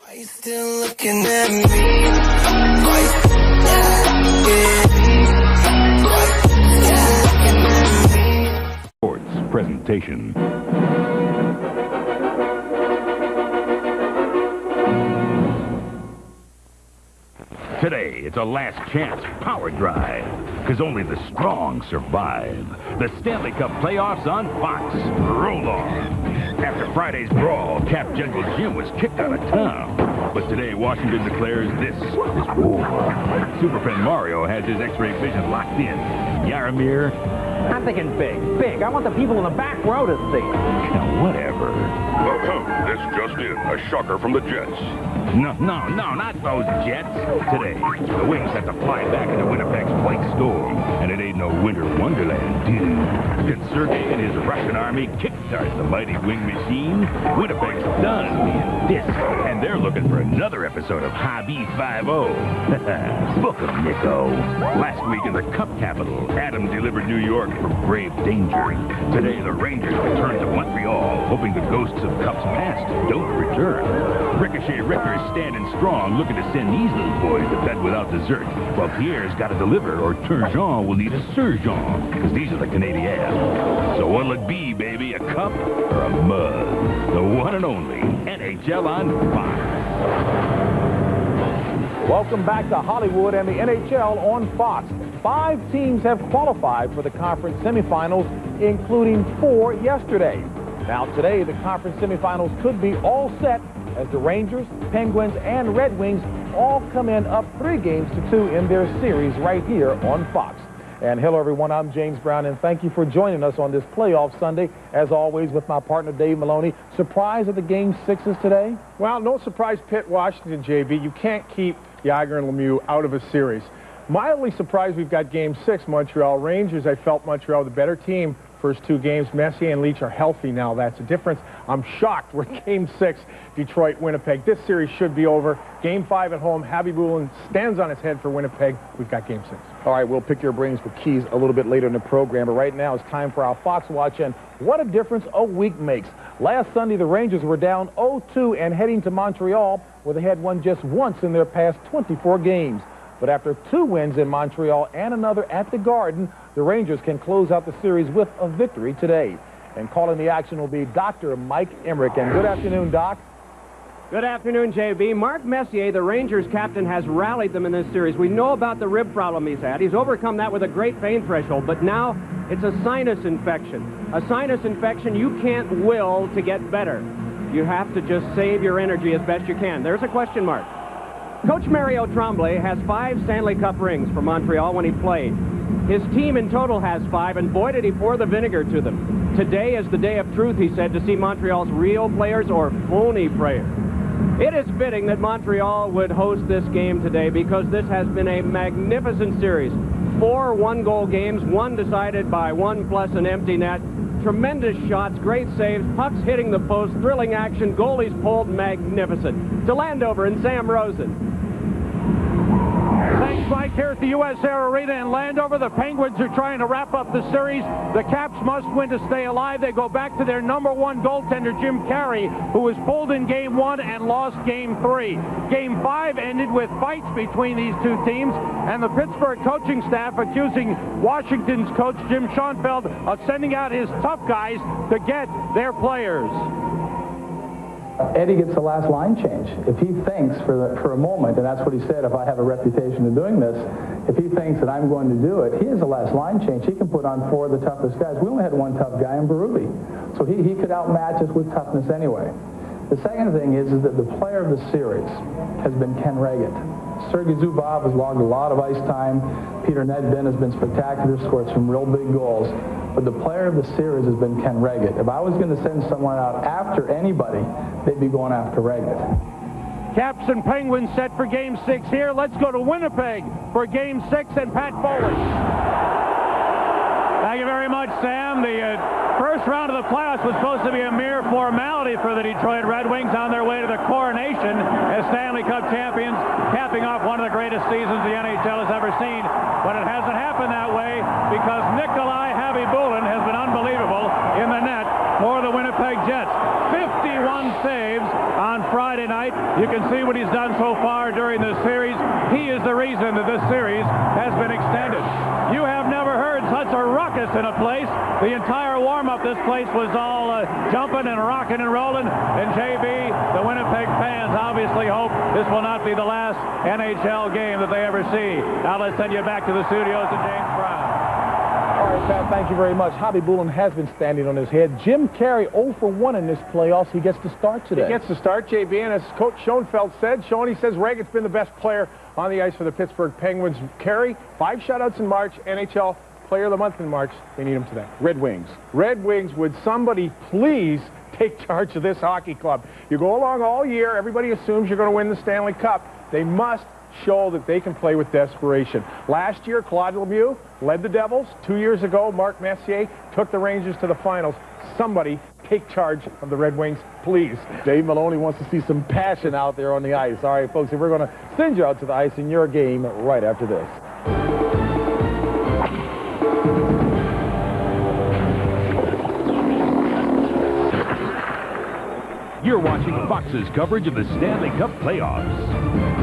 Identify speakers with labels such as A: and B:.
A: Are you still looking at me? Are you still looking at me?
B: Sports presentation. Today, it's a last chance power drive, because only the strong survive. The Stanley Cup playoffs on Fox. Roll on. After Friday's brawl, Cap General Jim was kicked out of town. But today, Washington declares this is war. Superfan Mario has his X-ray vision locked in. Yaromir,
C: I'm thinking big, big. I want the people in the back row to see it.
B: Whatever.
D: This just in, a shocker from the Jets.
B: No, not those Jets. Today, the Wings have to fly back into Winnipeg's White Storm, and it ain't no winter wonderland, dude. Can Sergei and his Russian army kickstart the mighty wing machine? Winnipeg's done being this, and they're looking for another episode of Hobby 5-0. Book 'em, Nico. Last week in the Cup capital, Adam delivered New York from grave danger. Today, the Rangers return to Montreal, hoping the ghosts of Cups past don't return. Ricochet Ricker is standing strong, looking to send these little boys to bed without dessert, while Pierre's got to deliver, or Turgeon will need a surgeon, because these are the Canadiens. So what'll it be, baby, a cup or a mug? The one and only NHL on Fox.
C: Welcome back to Hollywood and the NHL on Fox. 5 teams have qualified for the conference semifinals, including 4 yesterday. Now today, the conference semifinals could be all set as the Rangers, Penguins, and Red Wings all come in up 3-2 in their series right here on Fox. And hello, everyone. I'm James Brown, and thank you for joining us on this playoff Sunday, as always, with my partner, Dave Maloney. Surprise at the Game 6s today?
E: Well, no surprise, Pitt, Washington, JB. You can't keep Yager and Lemieux out of a series. Mildly surprised we've got Game 6, Montreal Rangers. I felt Montreal the better team. First 2 games, Messier and Leach are healthy now. That's a difference. I'm shocked we're Game 6, Detroit, Winnipeg. This series should be over. Game 5 at home, Javi Bulin stands on his head for Winnipeg. We've got Game 6.
C: All right, we'll pick your brains for keys a little bit later in the program, but right now it's time for our Fox Watch, and what a difference a week makes. Last Sunday, the Rangers were down 0-2 and heading to Montreal, where they had won just once in their past 24 games. But after 2 wins in Montreal and another at the Garden, the Rangers can close out the series with a victory today. And calling the action will be Dr. Mike Emmerich. And good afternoon, Doc.
F: Good afternoon, JB. Mark Messier, the Rangers captain, has rallied them in this series. We know about the rib problem he's had. He's overcome that with a great pain threshold, but now it's a sinus infection. A sinus infection you can't will to get better. You have to just save your energy as best you can. There's a question mark. Coach Mario Tremblay has 5 Stanley Cup rings for Montreal when he played. His team in total has 5, and boy, did he pour the vinegar to them. Today is the day of truth, he said, to see Montreal's real players or phony players. It is fitting that Montreal would host this game today because this has been a magnificent series. 4 one-goal games, 1 decided by 1 plus an empty net. Tremendous shots, great saves, pucks hitting the post, thrilling action, goalies pulled, magnificent. To Landover and Sam Rosen.
G: Thanks, Mike. Here at the U.S. Air Arena in Landover, the Penguins are trying to wrap up the series. The Caps must win to stay alive. They go back to their #1 goaltender, Jim Carey, who was pulled in Game 1 and lost Game 3. Game 5 ended with fights between these 2 teams, and the Pittsburgh coaching staff accusing Washington's coach, Jim Schoenfeld, of sending out his tough guys to get their players.
H: Eddie gets the last line change. If he thinks for a moment, and that's what he said, if I have a reputation of doing this, if he thinks that I'm going to do it, he has the last line change. He can put on 4 of the toughest guys. We only had 1 tough guy in Berube. So he could outmatch us with toughness anyway. The second thing is that the player of the series has been Ken Reagan. Sergei Zubov has logged a lot of ice time. Peter Nedved has been spectacular, scored some real big goals. But the player of the series has been Ken Reagan. If I was going to send someone out after anybody, they'd be going after Reagan.
G: Caps and Penguins set for Game 6 here. Let's go to Winnipeg for Game 6 and Pat Foley.
I: Thank you very much, Sam. The first round of the playoffs was supposed to be a mere formality for the Detroit Red Wings on their way to the coronation. as Stanley Cup champions, capping off one of the greatest seasons the NHL has ever seen. But it hasn't happened that way because Nikolai Khabibulin has been unbelievable in the net for the Winnipeg Jets. 51 saves on Friday night. You can see what he's done so far during this series. He is the reason that this series has been extended. You have never heard such a ruckus in a place. The entire warm-up, this place was all jumping and rocking and rolling. And JB, the Winnipeg fans obviously hope this will not be the last NHL game that they ever see. Now let's send you back to the studios to James Brown.
C: All right, Pat, thank you very much. Khabibulin has been standing on his head. Jim Carey 0 for 1 in this playoffs. He gets to start today.
E: He gets to start, JB, and as Coach Schoenfeld said, he says Reagan's been the best player on the ice for the Pittsburgh Penguins. Carey, 5 shutouts in March, NHL Player of the Month in March. They need him today.
C: Red Wings.
E: Red Wings, would somebody please take charge of this hockey club? You go along all year, everybody assumes you're going to win the Stanley Cup. They must show that they can play with desperation. Last year, Claude Lemieux led the Devils. 2 years ago, Mark Messier took the Rangers to the finals. Somebody take charge of the Red Wings, please.
C: Dave Maloney wants to see some passion out there on the ice. All right, folks, we're going to send you out to the ice in your game right after this.
B: You're watching Fox's coverage of the Stanley Cup playoffs.